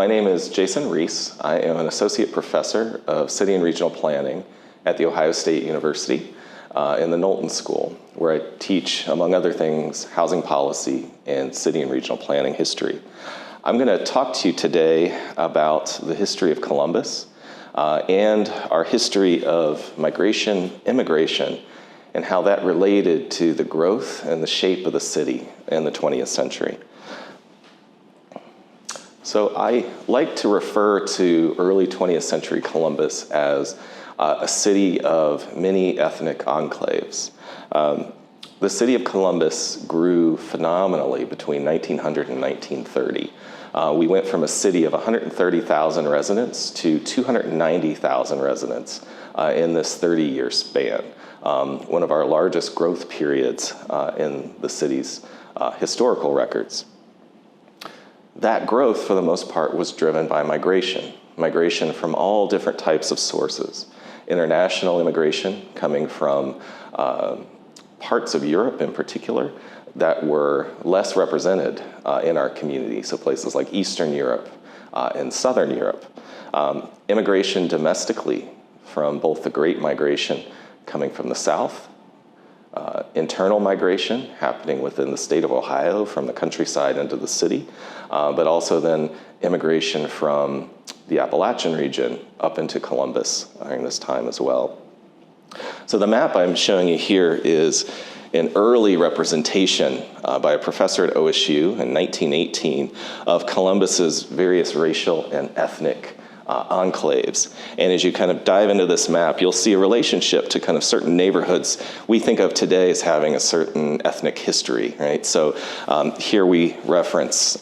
My name is Jason Reece. I am an Associate Professor of City and Regional Planning at The Ohio State University in the Knowlton School, where I teach, among other things, housing policy and city and regional planning history. I'm going to talk to you today about the history of Columbus and our history of migration, immigration, and how that related to the growth and the shape of the city in the 20th century. So I like to refer to early 20th century Columbus as a city of many ethnic enclaves. The city of Columbus grew phenomenally between 1900 and 1930. We went from a city of 130,000 residents to 290,000 residents in this 30-year span, one of our largest growth periods in the city's historical records. That growth, for the most part, was driven by migration from all different types of sources. International immigration coming from parts of Europe in particular that were less represented in our community, so places like Eastern Europe and Southern Europe. Immigration domestically from both the Great Migration coming from the South, internal migration happening within the state of Ohio from the countryside into the city, but also then immigration from the Appalachian region up into Columbus during this time as well. So the map I'm showing you here is an early representation by a professor at OSU in 1918 of Columbus's various racial and ethnic enclaves. And as you kind of dive into this map, you'll see a relationship to kind of certain neighborhoods we think of today as having a certain ethnic history, right? So here we reference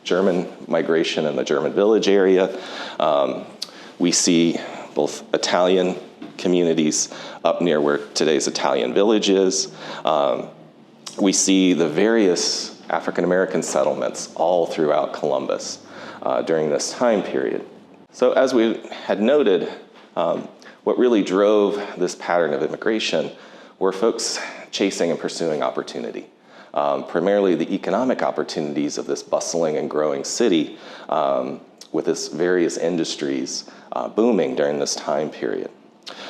German migration in the German village area. We see both Italian communities up near where today's Italian Village is. We see the various African-American settlements all throughout Columbus during this time period. So as we had noted, what really drove this pattern of immigration were folks chasing and pursuing opportunity, primarily the economic opportunities of this bustling and growing city with its various industries booming during this time period.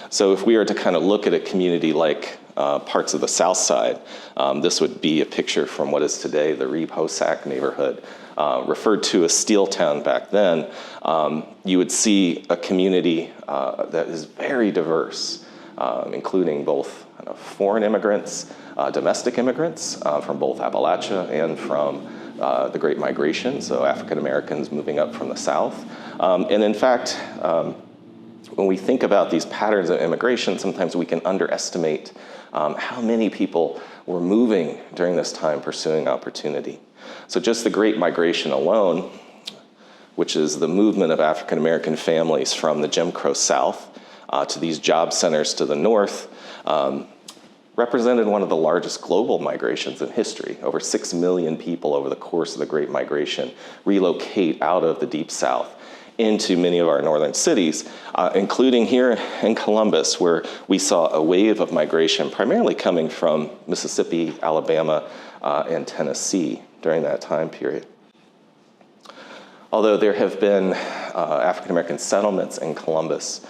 So if we were to kind of look at a community like parts of the South Side, this would be a picture from what is today the Reeb-Hosack neighborhood, referred to as Steel Town back then. You would see a community that is very diverse, including both foreign immigrants, domestic immigrants from both Appalachia and from the Great Migration, so African Americans moving up from the South. And in fact, when we think about these patterns of immigration, sometimes we can underestimate how many people were moving during this time pursuing opportunity. So just the Great Migration alone, which is the movement of African American families from the Jim Crow South to these job centers to the north, represented one of the largest global migrations in history. Over 6 million people over the course of the Great Migration relocate out of the Deep South into many of our northern cities, including here in Columbus, where we saw a wave of migration primarily coming from Mississippi, Alabama, and Tennessee during that time period. Although there have been African-American settlements in Columbus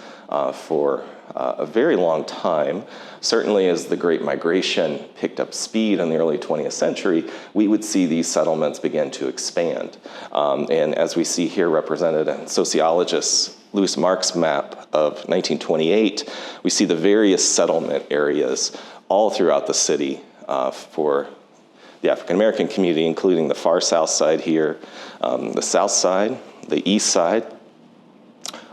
for a very long time, certainly as the Great Migration picked up speed in the early 20th century, we would see these settlements begin to expand. And as we see here represented in sociologist Louis Mark's map of 1928, we see the various settlement areas all throughout the city for the African-American community, including the far south side here, the south side, the east side,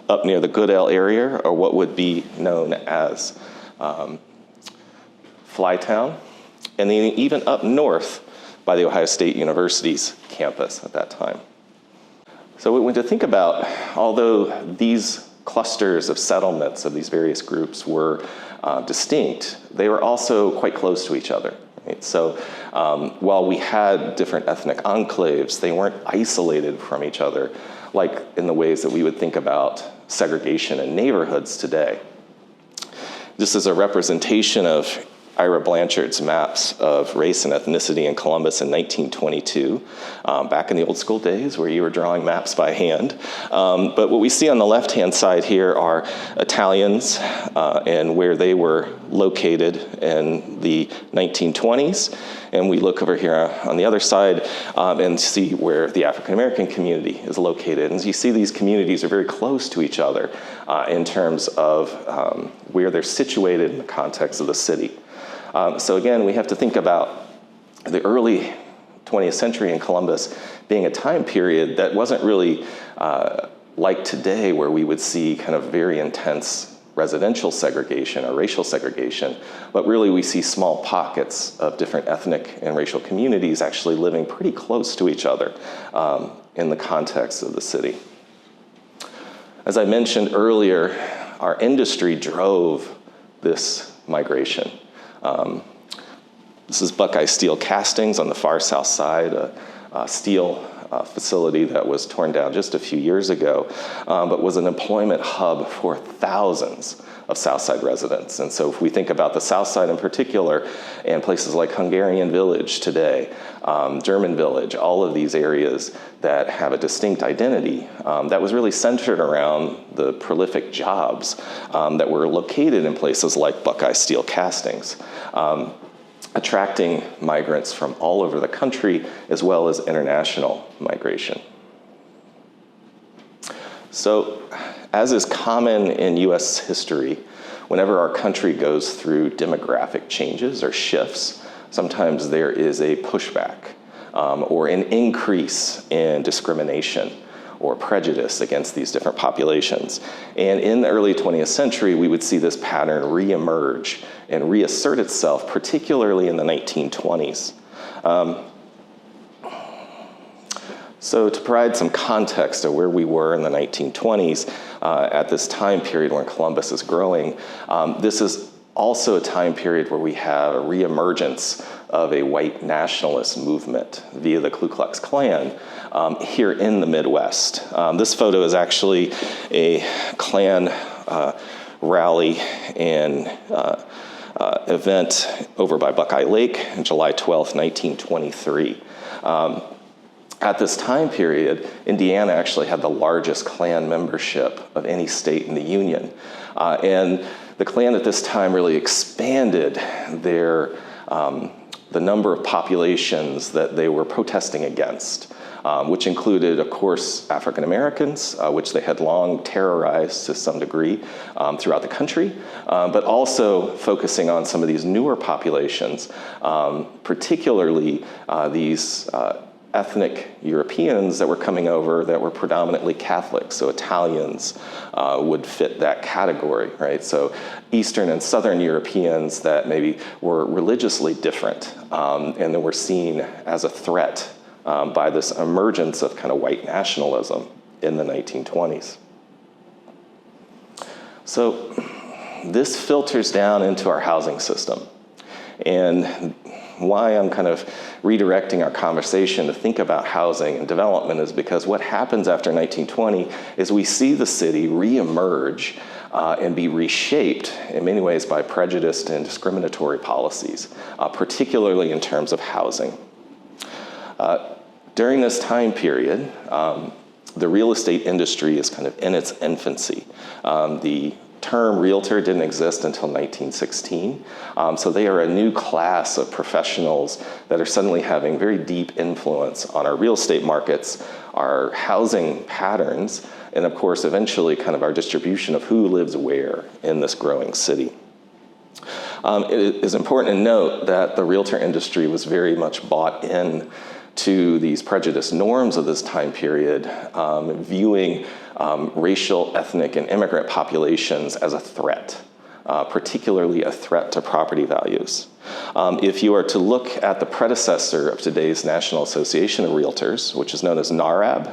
up near the Goodell area, or what would be known as Flytown, and then even up north by the Ohio State University's campus at that time. So when to think about, although these clusters of settlements of these various groups were distinct, they were also quite close to each other. Right? So while we had different ethnic enclaves, they weren't isolated from each other like in the ways that we would think about segregation in neighborhoods today. This is a representation of Ira Blanchard's maps of race and ethnicity in Columbus in 1922, back in the old school days where you were drawing maps by hand. But what we see on the left-hand side here are Italians and where they were located in the 1920s. And we look over here on the other side and see where the African-American community is located. And as you see, these communities are very close to each other in terms of where they're situated in the context of the city. So again, we have to think about the early 20th century in Columbus being a time period that wasn't really like today, where we would see kind of very intense residential segregation or racial segregation, but really we see small pockets of different ethnic and racial communities actually living pretty close to each other in the context of the city. As I mentioned earlier, our industry drove this migration. This is Buckeye Steel Castings on the far south side, a steel facility that was torn down just a few years ago, but was an employment hub for thousands of Southside residents. And so if we think about the Southside in particular, and places like Hungarian Village today, German Village, all of these areas that have a distinct identity, that was really centered around the prolific jobs that were located in places like Buckeye Steel Castings, attracting migrants from all over the country, as well as international migration. So, as is common in US history, whenever our country goes through demographic changes or shifts, sometimes there is a pushback or an increase in discrimination or prejudice against these different populations. And in the early 20th century, we would see this pattern reemerge and reassert itself, particularly in the 1920s. So to provide some context of where we were in the 1920s, at this time period when Columbus is growing, this is also a time period where we have a reemergence of a white nationalist movement via the Ku Klux Klan here in the Midwest. This photo is actually a Klan rally and event over by Buckeye Lake on July 12th, 1923. At this time period, Indiana actually had the largest Klan membership of any state in the Union. And the Klan at this time really expanded their, the number of populations that they were protesting against, which included, of course, African Americans, which they had long terrorized to some degree throughout the country, but also focusing on some of these newer populations, particularly these ethnic Europeans that were coming over that were predominantly Catholic. So Italians would fit that category, right? So Eastern and Southern Europeans that maybe were religiously different and then were seen as a threat by this emergence of kind of white nationalism in the 1920s. So this filters down into our housing system. And why I'm kind of redirecting our conversation to think about housing and development is because what happens after 1920 is we see the city reemerge and be reshaped in many ways by prejudiced and discriminatory policies, particularly in terms of housing. During this time period, the real estate industry is kind of in its infancy. The term realtor didn't exist until 1916. So they are a new class of professionals that are suddenly having very deep influence on our real estate markets, our housing patterns, and of course, eventually kind of our distribution of who lives where in this growing city. It is important to note that the realtor industry was very much bought in to these prejudiced norms of this time period, viewing racial, ethnic, and immigrant populations as a threat, particularly a threat to property values. If you are to look at the predecessor of today's National Association of Realtors, which is known as NARAB,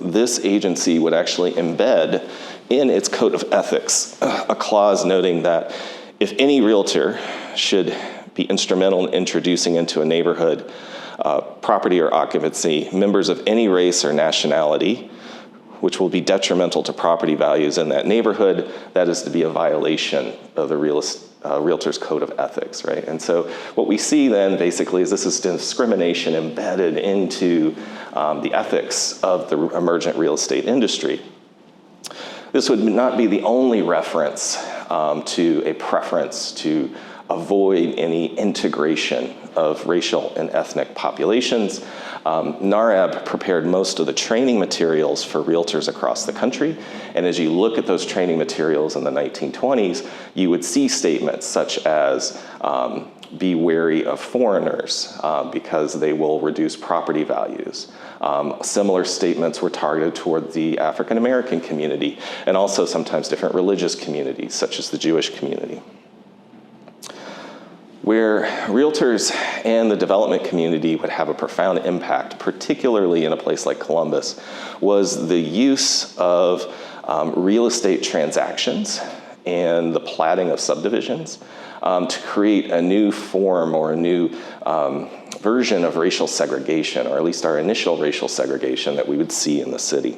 this agency would actually embed in its code of ethics a clause noting that if any realtor should be instrumental in introducing into a neighborhood property or occupancy members of any race or nationality which will be detrimental to property values in that neighborhood, that is to be a violation of the Realtor's Code of Ethics, right? And so what we see then basically is this is discrimination embedded into the ethics of the emergent real estate industry. This would not be the only reference to a preference to avoid any integration of racial and ethnic populations. NARAB prepared most of the training materials for realtors across the country. And as you look at those training materials in the 1920s, you would see statements such as, be wary of foreigners because they will reduce property values. Similar statements were targeted toward the African American community and also sometimes different religious communities such as the Jewish community. Where realtors and the development community would have a profound impact, particularly in a place like Columbus, was the use of real estate transactions and the platting of subdivisions to create a new form or a new version of racial segregation, or at least our initial racial segregation that we would see in the city.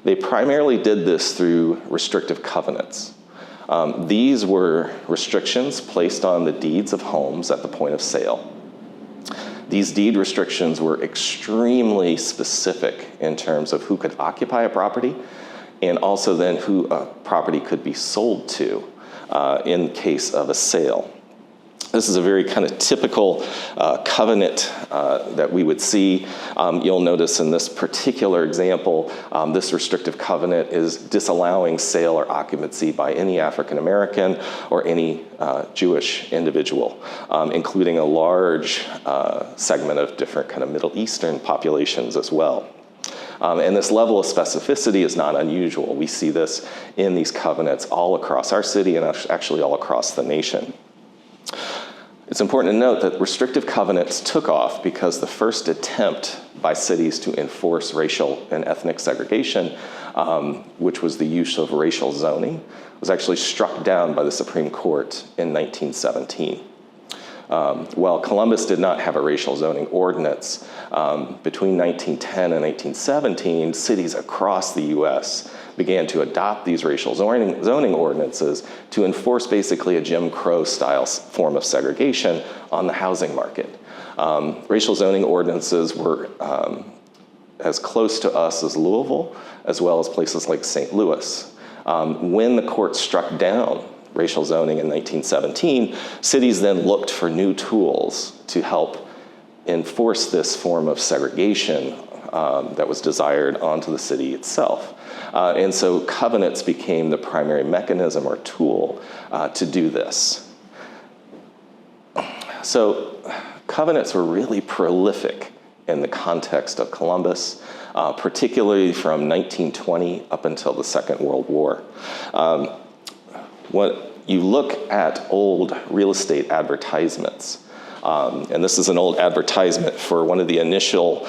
They primarily did this through restrictive covenants. These were restrictions placed on the deeds of homes at the point of sale. These deed restrictions were extremely specific in terms of who could occupy a property and also then who a property could be sold to in case of a sale. This is a very kind of typical covenant that we would see. You'll notice in this particular example, this restrictive covenant is disallowing sale or occupancy by any African American or any Jewish individual, including a large segment of different kind of Middle Eastern populations as well. And this level of specificity is not unusual. We see this in these covenants all across our city and actually all across the nation. It's important to note that restrictive covenants took off because the first attempt by cities to enforce racial and ethnic segregation, which was the use of racial zoning, was actually struck down by the Supreme Court in 1917. While Columbus did not have a racial zoning ordinance, between 1910 and 1917, cities across the US began to adopt these racial zoning ordinances to enforce basically a Jim Crow style form of segregation on the housing market. Racial zoning ordinances were as close to us as Louisville, as well as places like St. Louis. When the court struck down racial zoning in 1917, cities then looked for new tools to help enforce this form of segregation that was desired onto the city itself. And so covenants became the primary mechanism or tool to do this. So covenants were really prolific in the context of Columbus, particularly from 1920 up until the Second World War. When you look at old real estate advertisements, and this is an old advertisement for one of the initial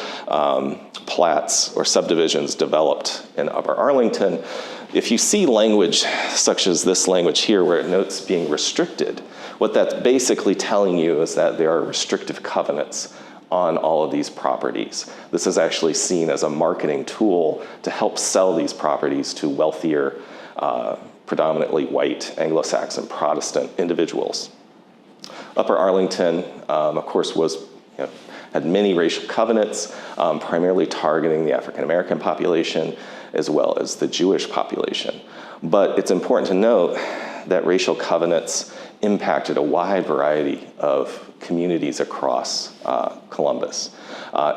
plats or subdivisions developed in Upper Arlington. If you see language such as this language here where it notes being restricted, what that's basically telling you is that there are restrictive covenants on all of these properties. This is actually seen as a marketing tool to help sell these properties to wealthier, predominantly white Anglo-Saxon Protestant individuals. Upper Arlington, of course, had many racial covenants, primarily targeting the African American population as well as the Jewish population. But it's important to note that racial covenants impacted a wide variety of communities across Columbus.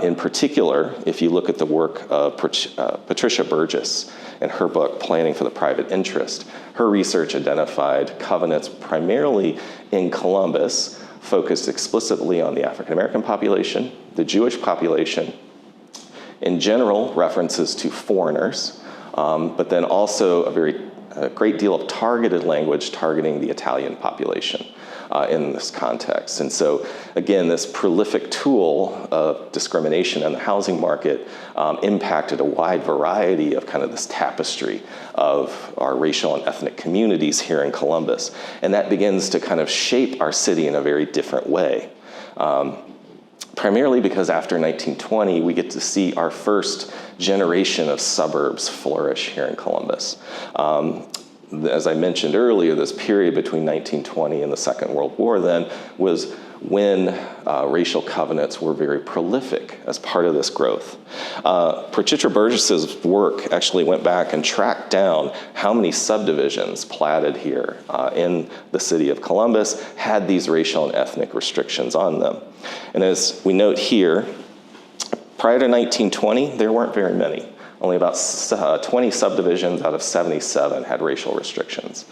In particular, if you look at the work of Patricia Burgess in her book, Planning for the Private Interest, her research identified covenants primarily in Columbus, focused explicitly on the African American population, the Jewish population, in general references to foreigners, but then also a great deal of targeted language targeting the Italian population in this context. And so, again, this prolific tool of discrimination in the housing market impacted a wide variety of kind of this tapestry of our racial and ethnic communities here in Columbus. And that begins to kind of shape our city in a very different way. primarily because after 1920, we get to see our first generation of suburbs flourish here in Columbus. As I mentioned earlier, this period between 1920 and the Second World War then was when racial covenants were very prolific as part of this growth. Prejudice Burgess's work actually went back and tracked down how many subdivisions platted here in the city of Columbus had these racial and ethnic restrictions on them. And as we note here, prior to 1920, there weren't very many. Only about 20 subdivisions out of 77 had racial restrictions.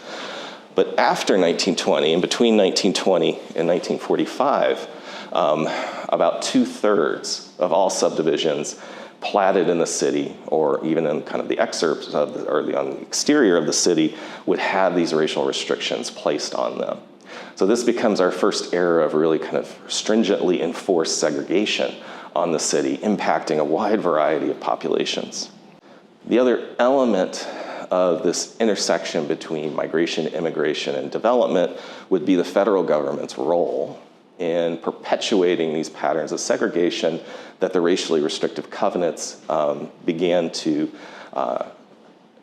But after 1920, and between 1920 and 1945, about 2/3 of all subdivisions platted in the city, or even in kind of the excerpts of, on the exterior of the city, would have these racial restrictions placed on them. So this becomes our first era of really kind of stringently enforced segregation on the city, impacting a wide variety of populations. The other element of this intersection between migration, immigration, and development would be the federal government's role in perpetuating these patterns of segregation that the racially restrictive covenants began to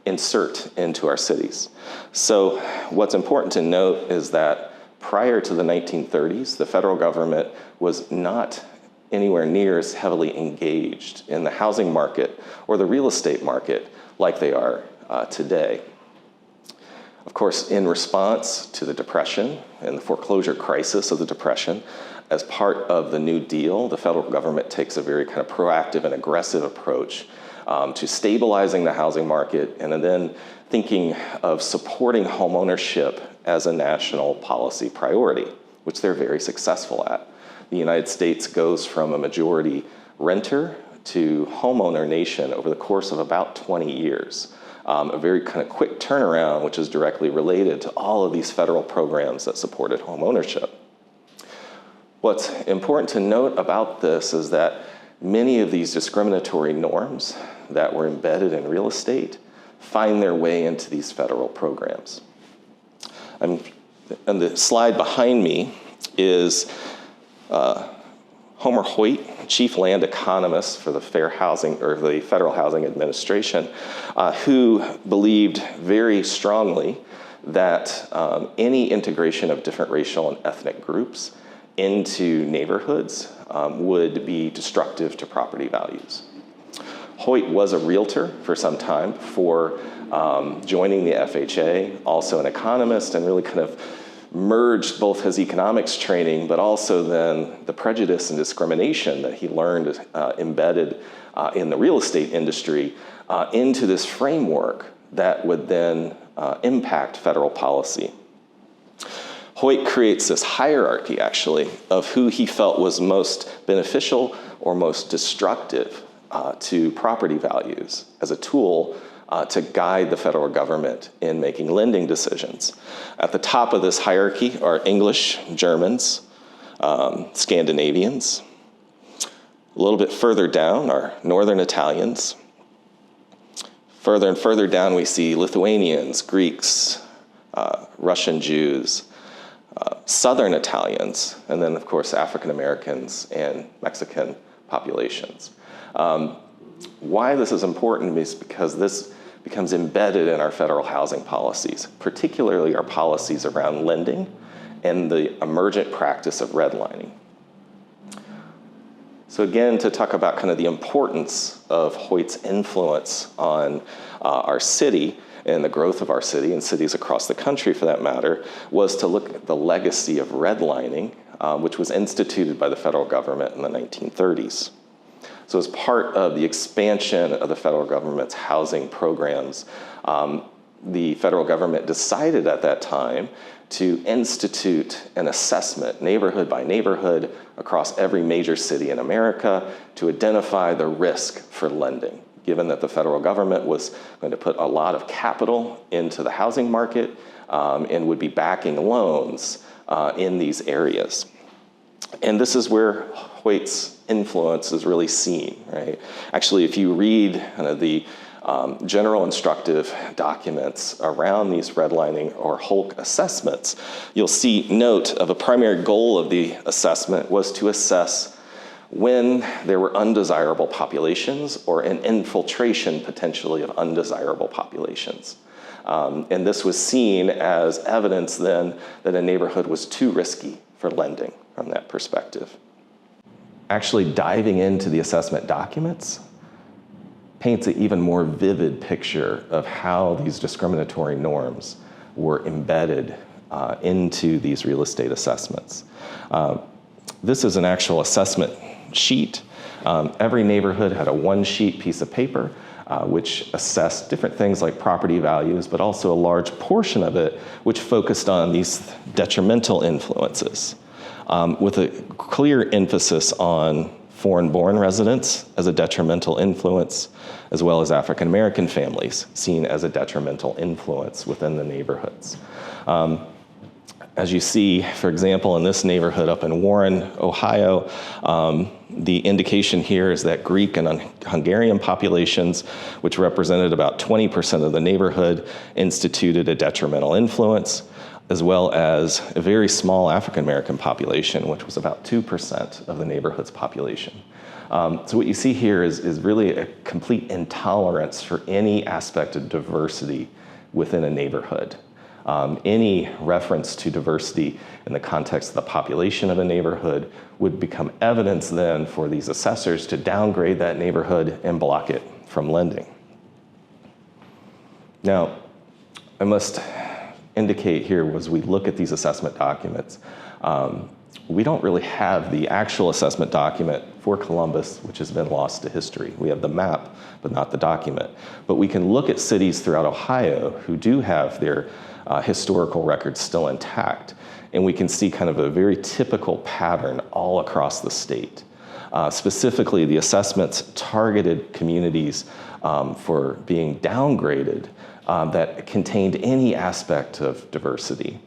insert into our cities. So what's important to note is that prior to the 1930s, the federal government was not anywhere near as heavily engaged in the housing market or the real estate market like they are today. Of course, in response to the Depression and the foreclosure crisis of the Depression, as part of the New Deal, the federal government takes a very kind of proactive and aggressive approach to stabilizing the housing market and then thinking of supporting homeownership as a national policy priority, which they're very successful at. The United States goes from a majority renter to homeowner nation over the course of about 20 years. A very kind of quick turnaround, which is directly related to all of these federal programs that supported homeownership. What's important to note about this is that many of these discriminatory norms that were embedded in real estate find their way into these federal programs. And the slide behind me is Homer Hoyt, chief land economist for the Federal Housing Administration, who believed very strongly that any integration of different racial and ethnic groups into neighborhoods would be destructive to property values. Hoyt was a realtor for some time before joining the FHA, also an economist, and really kind of merged both his economics training, but also then the prejudice and discrimination that he learned embedded in the real estate industry into this framework that would then impact federal policy. Hoyt creates this hierarchy, actually, of who he felt was most beneficial or most destructive to property values as a tool to guide the federal government in making lending decisions. At the top of this hierarchy are English, Germans, Scandinavians. A little bit further down are Northern Italians. Further and further down we see Lithuanians, Greeks, Russian Jews, Southern Italians, and then of course African Americans and Mexican populations. Why this is important is because this becomes embedded in our federal housing policies, particularly our policies around lending and the emergent practice of redlining. So again, to talk about kind of the importance of Hoyt's influence on our city and the growth of our city and cities across the country for that matter, was to look at the legacy of redlining, which was instituted by the federal government in the 1930s. So as part of the expansion of the federal government's housing programs, the federal government decided at that time to institute an assessment, neighborhood by neighborhood, across every major city in America to identify the risk for lending, given that the federal government was going to put a lot of capital into the housing market and would be backing loans in these areas. And this is where Hoyt's influence is really seen, right? Actually, if you read the general instructive documents around these redlining or Hulk assessments, you'll see note of a primary goal of the assessment was to assess when there were undesirable populations or an infiltration potentially of undesirable populations. And this was seen as evidence then that a neighborhood was too risky for lending from that perspective. Actually diving into the assessment documents paints an even more vivid picture of how these discriminatory norms were embedded into these real estate assessments. This is an actual assessment sheet. Every neighborhood had a one-sheet piece of paper which assessed different things like property values, but also a large portion of it which focused on these detrimental influences, with a clear emphasis on foreign-born residents as a detrimental influence, as well as African-American families seen as a detrimental influence within the neighborhoods. As you see, for example, in this neighborhood up in Warren, Ohio, the indication here is that Greek and Hungarian populations, which represented about 20% of the neighborhood, instituted a detrimental influence, as well as a very small African-American population, which was about 2% of the neighborhood's population. So what you see here is really a complete intolerance for any aspect of diversity within a neighborhood. Any reference to diversity in the context of the population of a neighborhood would become evidence then for these assessors to downgrade that neighborhood and block it from lending. Now, I must indicate here as we look at these assessment documents, we don't really have the actual assessment document for Columbus, which has been lost to history. We have the map, but not the document. But we can look at cities throughout Ohio who do have their historical records still intact, and we can see kind of a very typical pattern all across the state. Specifically, the assessments targeted communities for being downgraded that contained any aspect of diversity.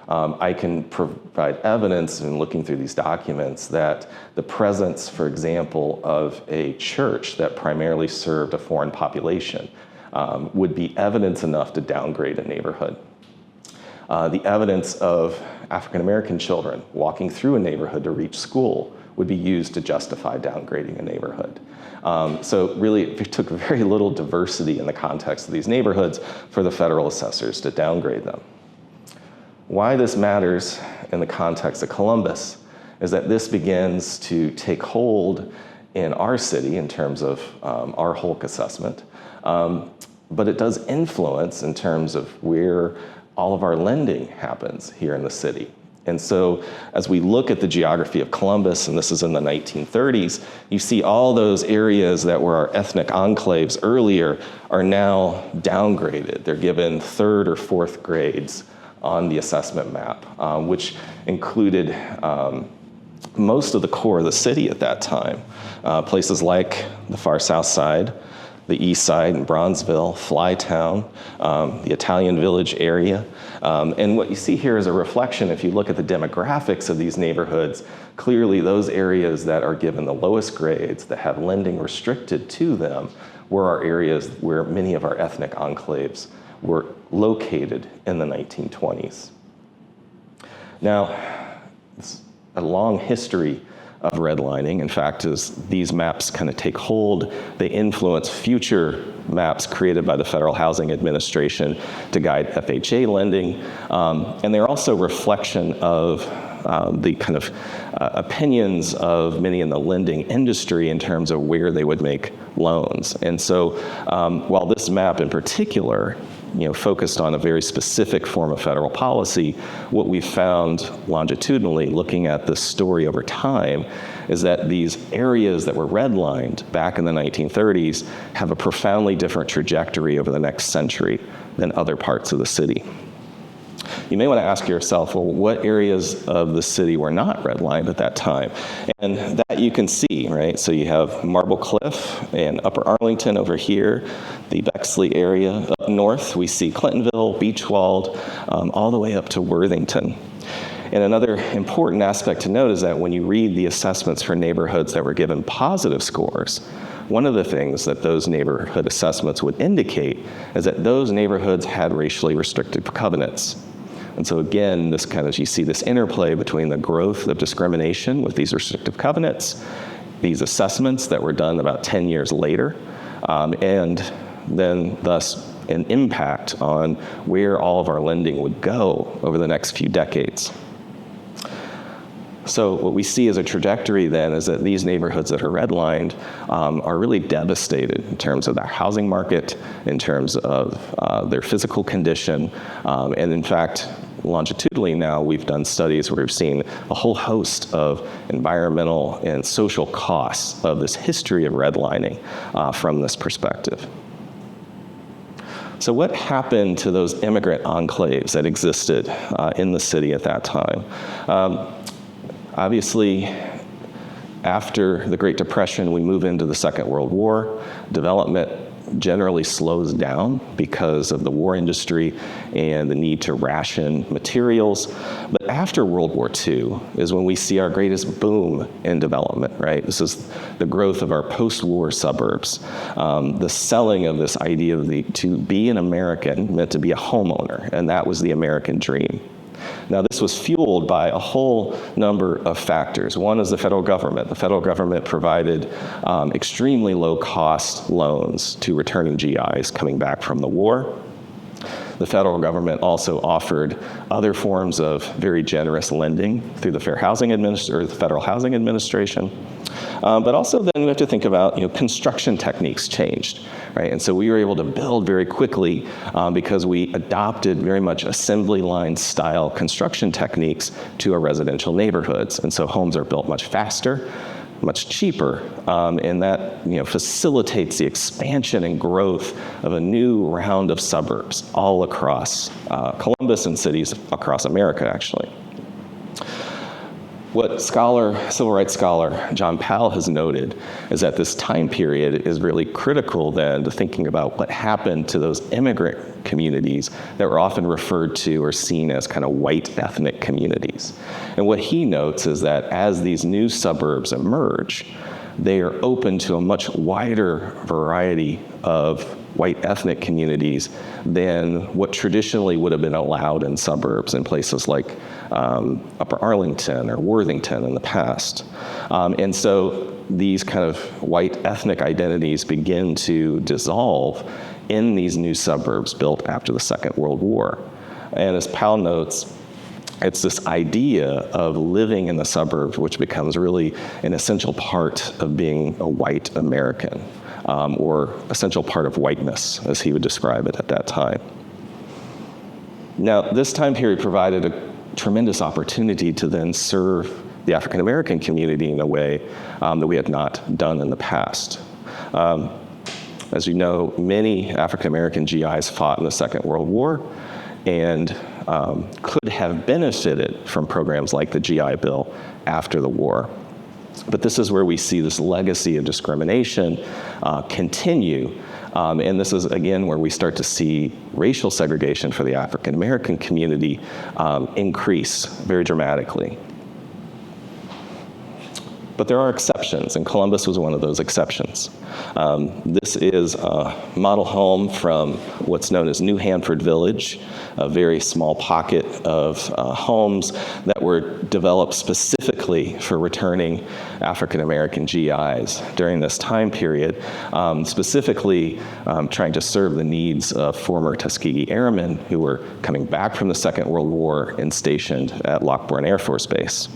I can provide evidence in looking through these documents that the presence, for example, of a church that primarily served a foreign population would be evidence enough to downgrade a neighborhood. The evidence of African-American children walking through a neighborhood to reach school would be used to justify downgrading a neighborhood. So really, it took very little diversity in the context of these neighborhoods for the federal assessors to downgrade them. Why this matters in the context of Columbus is that this begins to take hold in our city in terms of our Holk assessment, but it does influence in terms of where all of our lending happens here in the city. And so as we look at the geography of Columbus, and this is in the 1930s, you see all those areas that were our ethnic enclaves earlier are now downgraded. They're given third or fourth grades on the assessment map, which included most of the core of the city at that time. Places like the far south side, the east side in Bronzeville, Flytown, the Italian Village area. And what you see here is a reflection, if you look at the demographics of these neighborhoods, clearly those areas that are given the lowest grades, that have lending restricted to them, were our areas where many of our ethnic enclaves were located in the 1920s. Now, it's a long history of redlining. In fact, as these maps kind of take hold, they influence future maps created by the Federal Housing Administration to guide FHA lending. And they're also a reflection of the kind of opinions of many in the lending industry in terms of where they would make loans. And so while this map in particular focused on a very specific form of federal policy, what we found longitudinally looking at this story over time is that these areas that were redlined back in the 1930s have a profoundly different trajectory over the next century than other parts of the city. You may want to ask yourself, well, what areas of the city were not redlined at that time? And that you can see, right? So you have Marble Cliff and Upper Arlington over here, the Bexley area. Up north, we see Clintonville, Beachwald, all the way up to Worthington. And another important aspect to note is that when you read the assessments for neighborhoods that were given positive scores, one of the things that those neighborhood assessments would indicate is that those neighborhoods had racially restrictive covenants. And so again, you see this interplay between the growth of discrimination with these restrictive covenants these assessments that were done about 10 years later, and then thus an impact on where all of our lending would go over the next few decades. So what we see as a trajectory then is that these neighborhoods that are redlined are really devastated in terms of their housing market, in terms of their physical condition, and in fact, longitudinally now we've done studies where we've seen a whole host of environmental and social costs of this history of redlining from this perspective. So what happened to those immigrant enclaves that existed in the city at that time? Obviously, after the Great Depression, we move into the Second World War. Development generally slows down because of the war industry and the need to ration materials. But after World War II is when we see our greatest boom in development, right? This is the growth of our post-war suburbs, the selling of this idea of to be an American meant to be a homeowner, and that was the American dream. Now, this was fueled by a whole number of factors. One is the federal government. The federal government provided extremely low-cost loans to returning GIs coming back from the war. The federal government also offered other forms of very generous lending through the Federal Housing Administration. But also then we have to think about, construction techniques changed, right? And so we were able to build very quickly because we adopted very much assembly line style construction techniques to our residential neighborhoods. And so homes are built much faster, much cheaper, and that facilitates the expansion and growth of a new round of suburbs all across Columbus and cities across America, actually. What civil rights scholar John Powell has noted is that this time period is really critical then to thinking about what happened to those immigrant communities that were often referred to or seen as kind of white ethnic communities. And what he notes is that as these new suburbs emerge, they are open to a much wider variety of white ethnic communities than what traditionally would have been allowed in suburbs in places like Upper Arlington or Worthington in the past. And so these kind of white ethnic identities begin to dissolve in these new suburbs built after the Second World War. And as Powell notes, it's this idea of living in the suburbs which becomes really an essential part of being a white American, or essential part of whiteness, as he would describe it at that time. Now, this time period provided a tremendous opportunity to then serve the African American community in a way that we had not done in the past. As you know, many African American GIs fought in the Second World War and could have benefited from programs like the GI Bill after the war. But this is where we see this legacy of discrimination continue. And this is, again, where we start to see racial segregation for the African American community increase very dramatically. But there are exceptions, and Columbus was one of those exceptions. This is a model home from what's known as New Hanford Village, a very small pocket of homes that were developed specifically for returning African American GIs during this time period, specifically trying to serve the needs of former Tuskegee Airmen who were coming back from the Second World War and stationed at Lockbourne Air Force Base.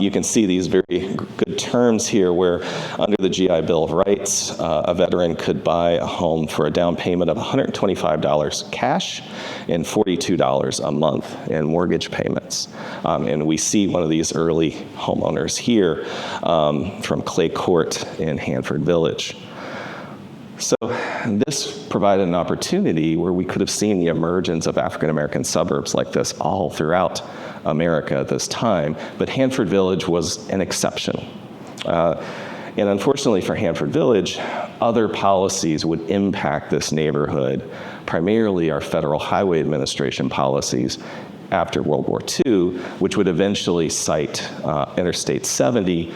You can see these very good terms here where under the GI Bill of Rights, a veteran could buy a home for a down payment of $125 cash and $42 a month in mortgage payments. And we see one of these early homeowners here from Clay Court in Hanford Village. So this provided an opportunity where we could have seen the emergence of African American suburbs like this all throughout America at this time, but Hanford Village was an exception. And unfortunately for Hanford Village, other policies would impact this neighborhood, primarily our Federal Highway Administration policies after World War II, which would eventually cite Interstate 70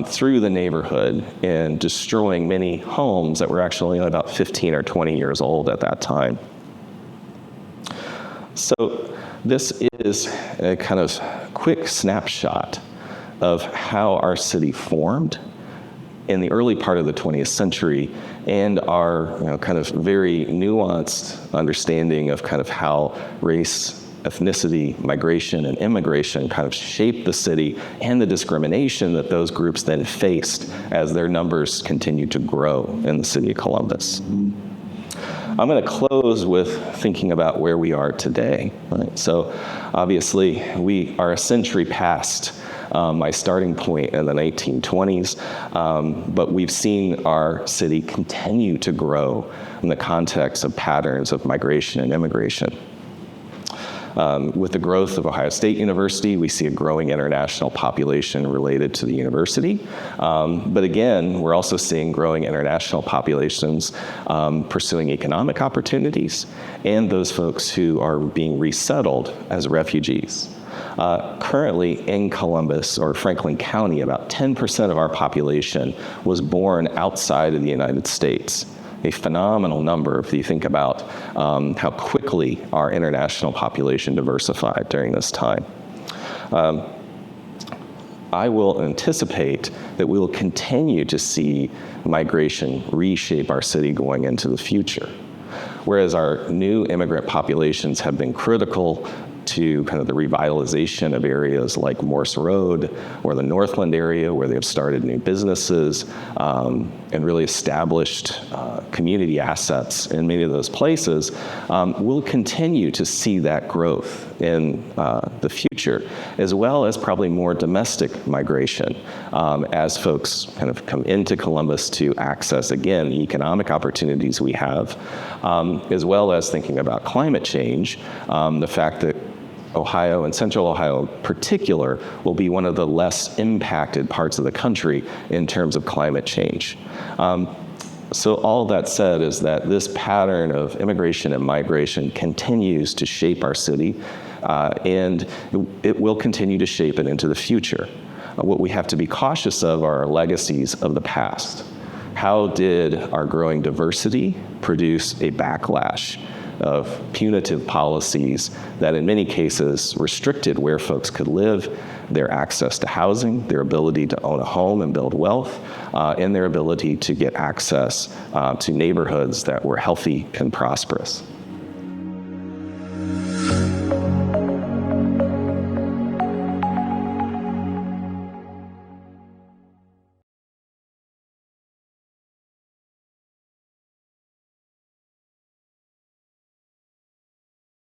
through the neighborhood and destroying many homes that were actually only about 15 or 20 years old at that time. So this is a kind of quick snapshot of how our city formed in the early part of the 20th century, and our kind of very nuanced understanding of kind of how race, ethnicity, migration, and immigration kind of shaped the city, and the discrimination that those groups then faced as their numbers continued to grow in the city of Columbus. I'm going to close with thinking about where we are today. Right? So obviously, we are a century past my starting point in the 1920s, but we've seen our city continue to grow in the context of patterns of migration and immigration. With the growth of Ohio State University, we see a growing international population related to the university. But again, we're also seeing growing international populations pursuing economic opportunities, and those folks who are being resettled as refugees. Currently in Columbus or Franklin County, about 10% of our population was born outside of the United States. A phenomenal number if you think about how quickly our international population diversified during this time. I will anticipate that we will continue to see migration reshape our city going into the future. Whereas our new immigrant populations have been critical to kind of the revitalization of areas like Morse Road or the Northland area, where they've started new businesses and really established community assets in many of those places, we'll continue to see that growth in the future, as well as probably more domestic migration as folks kind of come into Columbus to access, again, the economic opportunities we have, as well as thinking about climate change, the fact that Ohio and Central Ohio in particular will be one of the less impacted parts of the country in terms of climate change. So all that said is that this pattern of immigration and migration continues to shape our city, and it will continue to shape it into the future. What we have to be cautious of are our legacies of the past. How did our growing diversity produce a backlash of punitive policies that in many cases restricted where folks could live, their access to housing, their ability to own a home and build wealth, and their ability to get access to neighborhoods that were healthy and prosperous?